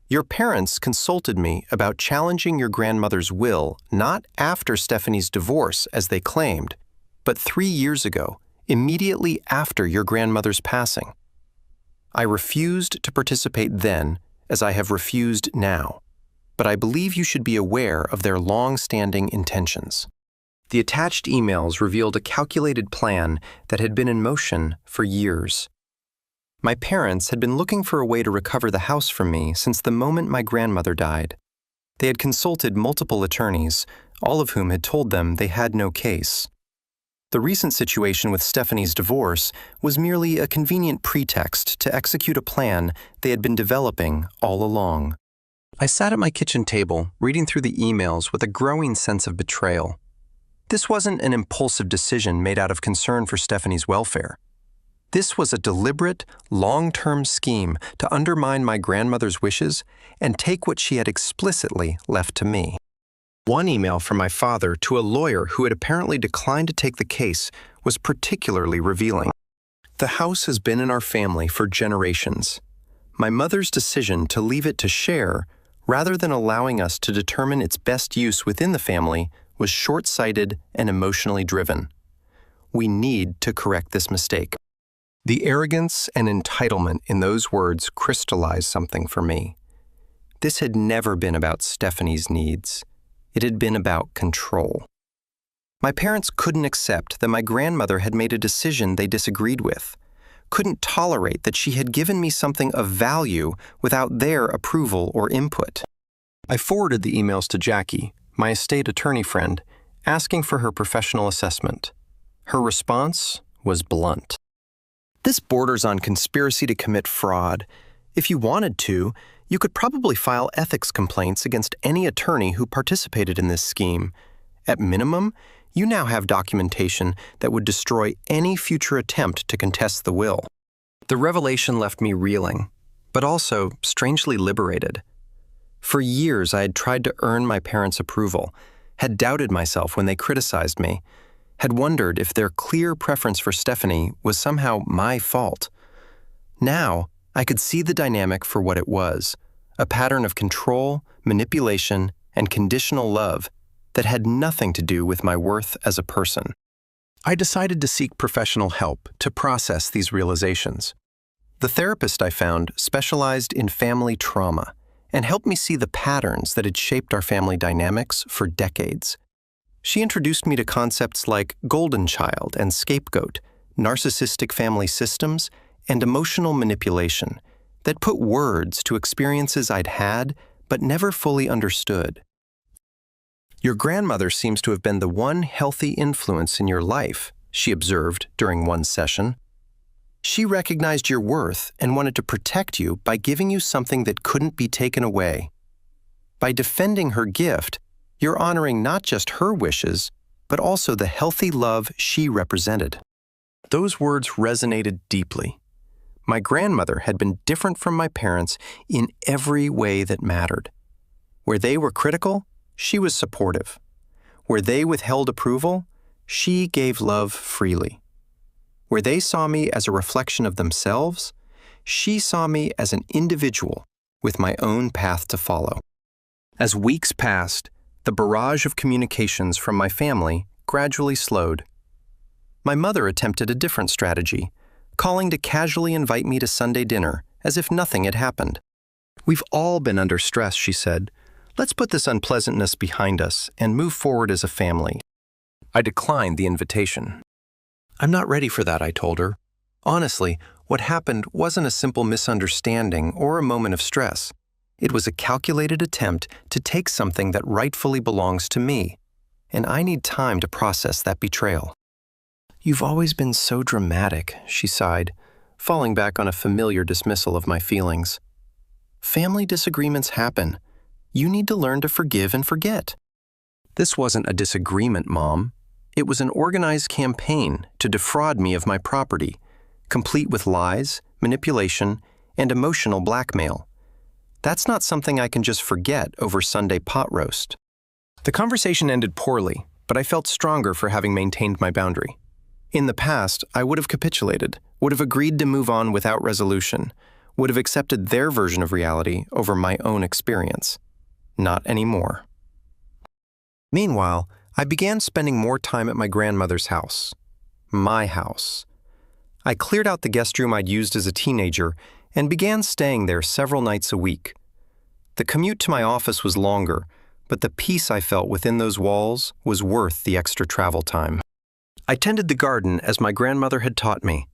Your parents consulted me about challenging your grandmother's will not after Stephanie's divorce, as they claimed, but 3 years ago, immediately after your grandmother's passing. I refused to participate then, as I have refused now, but I believe you should be aware of their long-standing intentions." The attached emails revealed a calculated plan that had been in motion for years. My parents had been looking for a way to recover the house from me since the moment my grandmother died. They had consulted multiple attorneys, all of whom had told them they had no case. The recent situation with Stephanie's divorce was merely a convenient pretext to execute a plan they had been developing all along. I sat at my kitchen table, reading through the emails with a growing sense of betrayal. This wasn't an impulsive decision made out of concern for Stephanie's welfare. This was a deliberate, long-term scheme to undermine my grandmother's wishes and take what she had explicitly left to me. One email from my father to a lawyer who had apparently declined to take the case was particularly revealing. "The house has been in our family for generations. My mother's decision to leave it to share, rather than allowing us to determine its best use within the family, was short-sighted and emotionally driven. We need to correct this mistake. The arrogance and entitlement in those words crystallized something for me. This had never been about Stephanie's needs. It had been about control. My parents couldn't accept that my grandmother had made a decision they disagreed with, couldn't tolerate that she had given me something of value without their approval or input. I forwarded the emails to Jackie, my estate attorney friend, asking for her professional assessment. Her response was blunt. This borders on conspiracy to commit fraud. If you wanted to, you could probably file ethics complaints against any attorney who participated in this scheme. At minimum, you now have documentation that would destroy any future attempt to contest the will. The revelation left me reeling, but also strangely liberated. For years, I had tried to earn my parents' approval, had doubted myself when they criticized me, had wondered if their clear preference for Stephanie was somehow my fault. Now, I could see the dynamic for what it was, a pattern of control, manipulation, and conditional love that had nothing to do with my worth as a person. I decided to seek professional help to process these realizations. The therapist I found specialized in family trauma and helped me see the patterns that had shaped our family dynamics for decades. She introduced me to concepts like golden child and scapegoat, narcissistic family systems, and emotional manipulation that put words to experiences I'd had but never fully understood. Your grandmother seems to have been the one healthy influence in your life, she observed during one session. She recognized your worth and wanted to protect you by giving you something that couldn't be taken away. By defending her gift, you're honoring not just her wishes, but also the healthy love she represented. Those words resonated deeply. My grandmother had been different from my parents in every way that mattered. Where they were critical, she was supportive. Where they withheld approval, she gave love freely. Where they saw me as a reflection of themselves, she saw me as an individual with my own path to follow. As weeks passed, the barrage of communications from my family gradually slowed. My mother attempted a different strategy, calling to casually invite me to Sunday dinner as if nothing had happened. "We've all been under stress," she said. "Let's put this unpleasantness behind us and move forward as a family." I declined the invitation. "I'm not ready for that," I told her. Honestly, what happened wasn't a simple misunderstanding or a moment of stress. It was a calculated attempt to take something that rightfully belongs to me, and I need time to process that betrayal. "You've always been so dramatic," she sighed, falling back on a familiar dismissal of my feelings. "Family disagreements happen. You need to learn to forgive and forget." This wasn't a disagreement, Mom. It was an organized campaign to defraud me of my property, complete with lies, manipulation, and emotional blackmail. That's not something I can just forget over Sunday pot roast. The conversation ended poorly, but I felt stronger for having maintained my boundary. In the past, I would have capitulated, would have agreed to move on without resolution, would have accepted their version of reality over my own experience. Not anymore. Meanwhile, I began spending more time at my grandmother's house. My house. I cleared out the guest room I'd used as a teenager and began staying there several nights a week. The commute to my office was longer, but the peace I felt within those walls was worth the extra travel time. I tended the garden as my grandmother had taught me,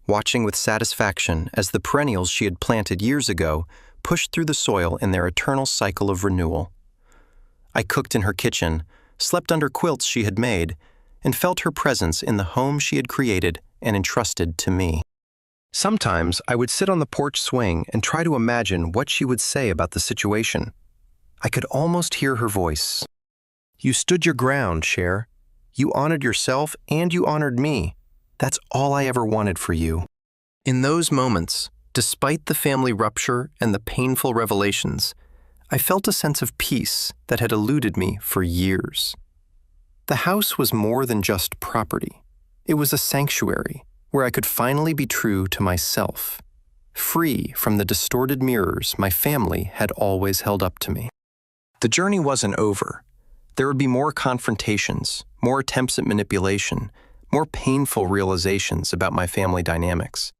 watching with satisfaction as the perennials she had planted years ago pushed through the soil in their eternal cycle of renewal. I cooked in her kitchen, slept under quilts she had made, and felt her presence in the home she had created and entrusted to me. Sometimes I would sit on the porch swing and try to imagine what she would say about the situation. I could almost hear her voice. "You stood your ground, Cher. You honored yourself and you honored me. That's all I ever wanted for you." In those moments, despite the family rupture and the painful revelations, I felt a sense of peace that had eluded me for years. The house was more than just property. It was a sanctuary where I could finally be true to myself, free from the distorted mirrors my family had always held up to me. The journey wasn't over. There would be more confrontations, more attempts at manipulation, more painful realizations about my family dynamics.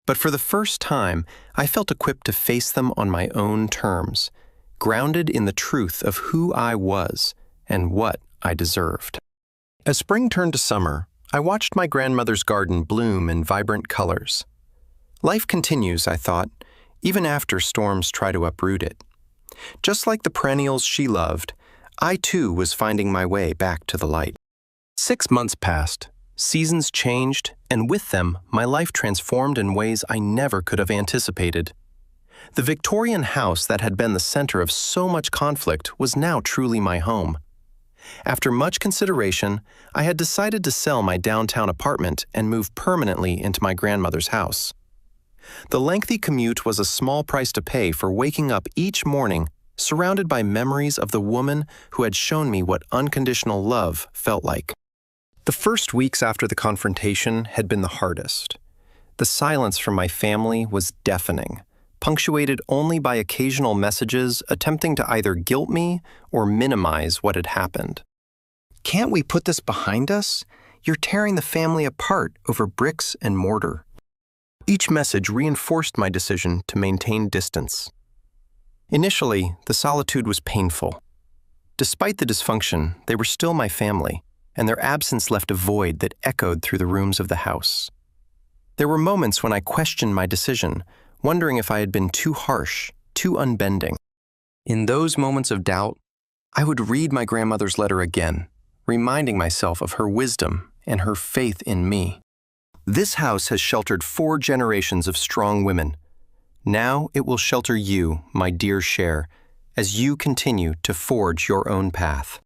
But for the first time, I felt equipped to face them on my own terms, grounded in the truth of who I was and what I deserved. As spring turned to summer, I watched my grandmother's garden bloom in vibrant colors. Life continues, I thought, even after storms try to uproot it. Just like the perennials she loved, I too was finding my way back to the light. 6 months passed, seasons changed, and with them, my life transformed in ways I never could have anticipated. The Victorian house that had been the center of so much conflict was now truly my home. After much consideration, I had decided to sell my downtown apartment and move permanently into my grandmother's house. The lengthy commute was a small price to pay for waking up each morning surrounded by memories of the woman who had shown me what unconditional love felt like. The first weeks after the confrontation had been the hardest. The silence from my family was deafening, punctuated only by occasional messages attempting to either guilt me or minimize what had happened. "Can't we put this behind us? You're tearing the family apart over bricks and mortar." Each message reinforced my decision to maintain distance. Initially, the solitude was painful. Despite the dysfunction, they were still my family, and their absence left a void that echoed through the rooms of the house. There were moments when I questioned my decision, wondering if I had been too harsh, too unbending. In those moments of doubt, I would read my grandmother's letter again, reminding myself of her wisdom and her faith in me. This house has sheltered 4 generations of strong women. Now it will shelter you, my dear Cher, as you continue to forge your own path.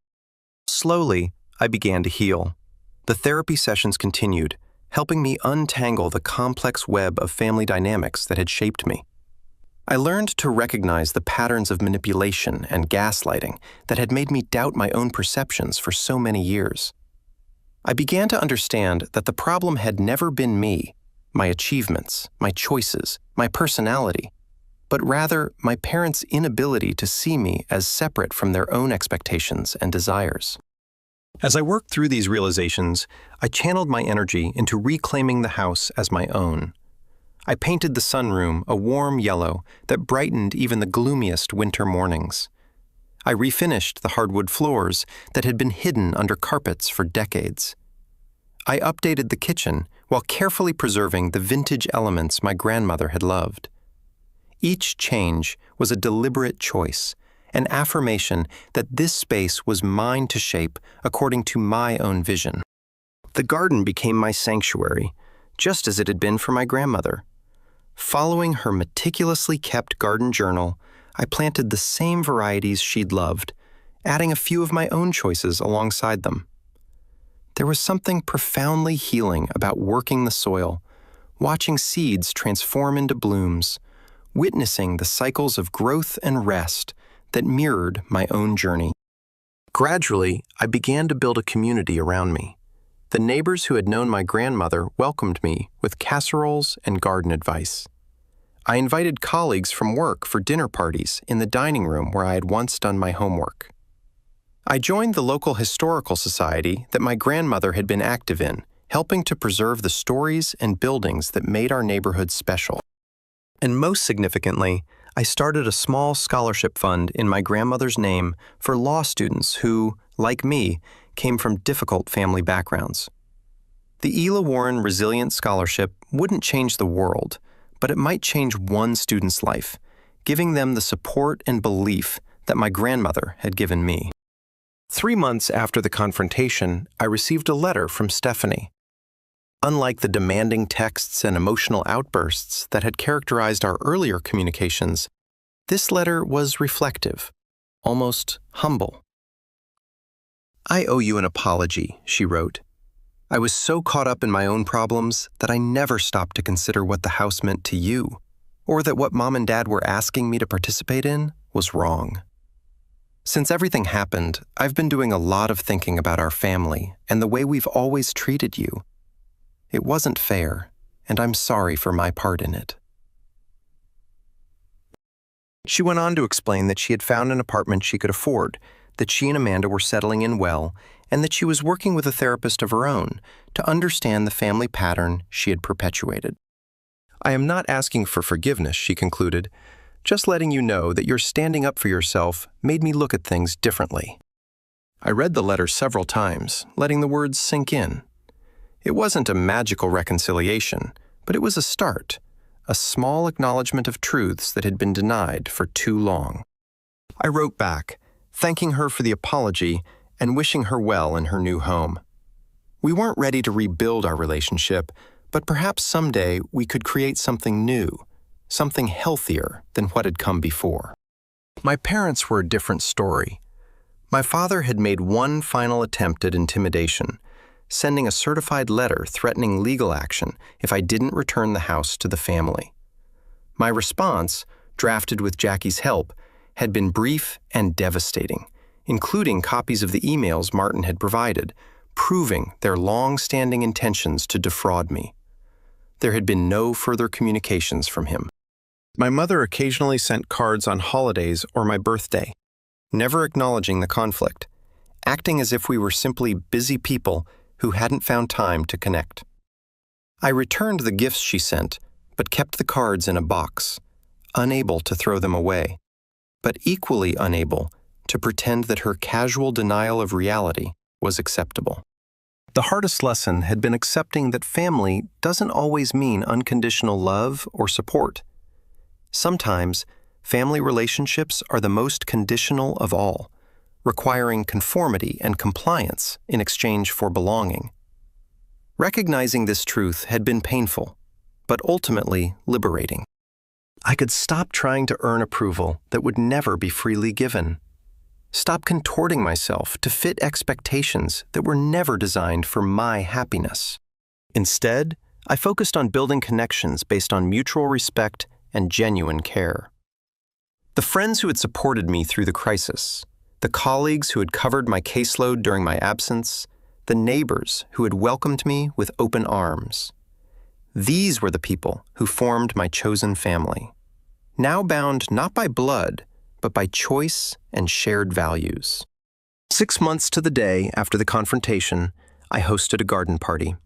Slowly, I began to heal. The therapy sessions continued, helping me untangle the complex web of family dynamics that had shaped me. I learned to recognize the patterns of manipulation and gaslighting that had made me doubt my own perceptions for so many years. I began to understand that the problem had never been me, my achievements, my choices, my personality, but rather my parents' inability to see me as separate from their own expectations and desires. As I worked through these realizations, I channeled my energy into reclaiming the house as my own. I painted the sunroom a warm yellow that brightened even the gloomiest winter mornings. I refinished the hardwood floors that had been hidden under carpets for decades. I updated the kitchen while carefully preserving the vintage elements my grandmother had loved. Each change was a deliberate choice, an affirmation that this space was mine to shape according to my own vision. The garden became my sanctuary, just as it had been for my grandmother. Following her meticulously kept garden journal, I planted the same varieties she'd loved, adding a few of my own choices alongside them. There was something profoundly healing about working the soil, watching seeds transform into blooms, witnessing the cycles of growth and rest that mirrored my own journey. Gradually, I began to build a community around me. The neighbors who had known my grandmother welcomed me with casseroles and garden advice. I invited colleagues from work for dinner parties in the dining room where I had once done my homework. I joined the local historical society that my grandmother had been active in, helping to preserve the stories and buildings that made our neighborhood special. And most significantly, I started a small scholarship fund in my grandmother's name for law students who, like me, came from difficult family backgrounds. The Ela Warren Resilient Scholarship wouldn't change the world, but it might change one student's life, giving them the support and belief that my grandmother had given me. 3 months after the confrontation, I received a letter from Stephanie. Unlike the demanding texts and emotional outbursts that had characterized our earlier communications, this letter was reflective, almost humble. "I owe you an apology," she wrote. "I was so caught up in my own problems that I never stopped to consider what the house meant to you, or that what Mom and Dad were asking me to participate in was wrong. Since everything happened, I've been doing a lot of thinking about our family and the way we've always treated you. It wasn't fair, and I'm sorry for my part in it." She went on to explain that she had found an apartment she could afford, that she and Amanda were settling in well and that she was working with a therapist of her own to understand the family pattern she had perpetuated. "I am not asking for forgiveness," she concluded, "just letting you know that your standing up for yourself made me look at things differently." I read the letter several times, letting the words sink in. It wasn't a magical reconciliation, but it was a start, a small acknowledgement of truths that had been denied for too long. I wrote back, thanking her for the apology and wishing her well in her new home. We weren't ready to rebuild our relationship, but perhaps someday we could create something new, something healthier than what had come before. My parents were a different story. My father had made one final attempt at intimidation, sending a certified letter threatening legal action if I didn't return the house to the family. My response, drafted with Jackie's help, had been brief and devastating, including copies of the emails Martin had provided, proving their long-standing intentions to defraud me. There had been no further communications from him. My mother occasionally sent cards on holidays or my birthday, never acknowledging the conflict, acting as if we were simply busy people who hadn't found time to connect. I returned the gifts she sent, but kept the cards in a box, unable to throw them away, but equally unable to pretend that her casual denial of reality was acceptable. The hardest lesson had been accepting that family doesn't always mean unconditional love or support. Sometimes, family relationships are the most conditional of all, requiring conformity and compliance in exchange for belonging. Recognizing this truth had been painful, but ultimately liberating. I could stop trying to earn approval that would never be freely given. Stop contorting myself to fit expectations that were never designed for my happiness. Instead, I focused on building connections based on mutual respect and genuine care. The friends who had supported me through the crisis, the colleagues who had covered my caseload during my absence, the neighbors who had welcomed me with open arms. These were the people who formed my chosen family, now bound not by blood, but by choice and shared values. 6 months to the day after the confrontation, I hosted a garden party.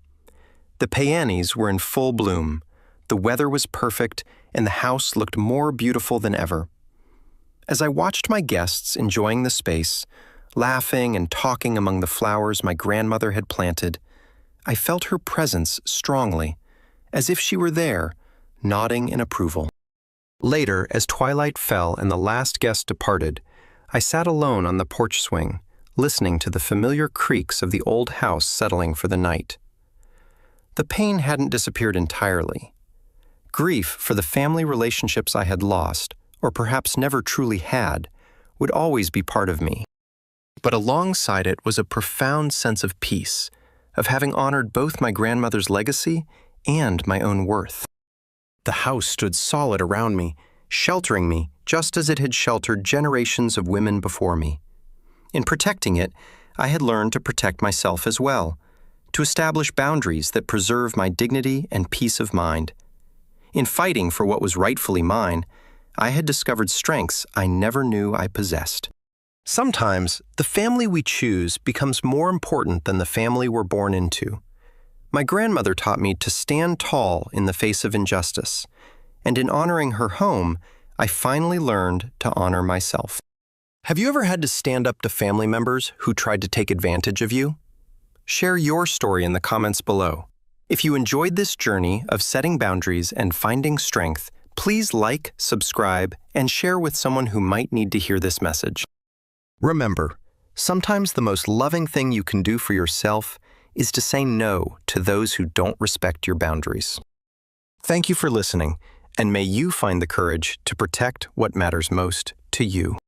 The peonies were in full bloom, the weather was perfect, and the house looked more beautiful than ever. As I watched my guests enjoying the space, laughing and talking among the flowers my grandmother had planted, I felt her presence strongly, as if she were there, nodding in approval. Later, as twilight fell and the last guest departed, I sat alone on the porch swing, listening to the familiar creaks of the old house settling for the night. The pain hadn't disappeared entirely. Grief for the family relationships I had lost, or perhaps never truly had, would always be part of me. But alongside it was a profound sense of peace, of having honored both my grandmother's legacy and my own worth. The house stood solid around me, sheltering me just as it had sheltered generations of women before me. In protecting it, I had learned to protect myself as well, to establish boundaries that preserve my dignity and peace of mind. In fighting for what was rightfully mine, I had discovered strengths I never knew I possessed. Sometimes, the family we choose becomes more important than the family we're born into. My grandmother taught me to stand tall in the face of injustice, and in honoring her home, I finally learned to honor myself. Have you ever had to stand up to family members who tried to take advantage of you? Share your story in the comments below. If you enjoyed this journey of setting boundaries and finding strength, please like, subscribe, and share with someone who might need to hear this message. Remember, sometimes the most loving thing you can do for yourself is to say no to those who don't respect your boundaries. Thank you for listening, and may you find the courage to protect what matters most to you.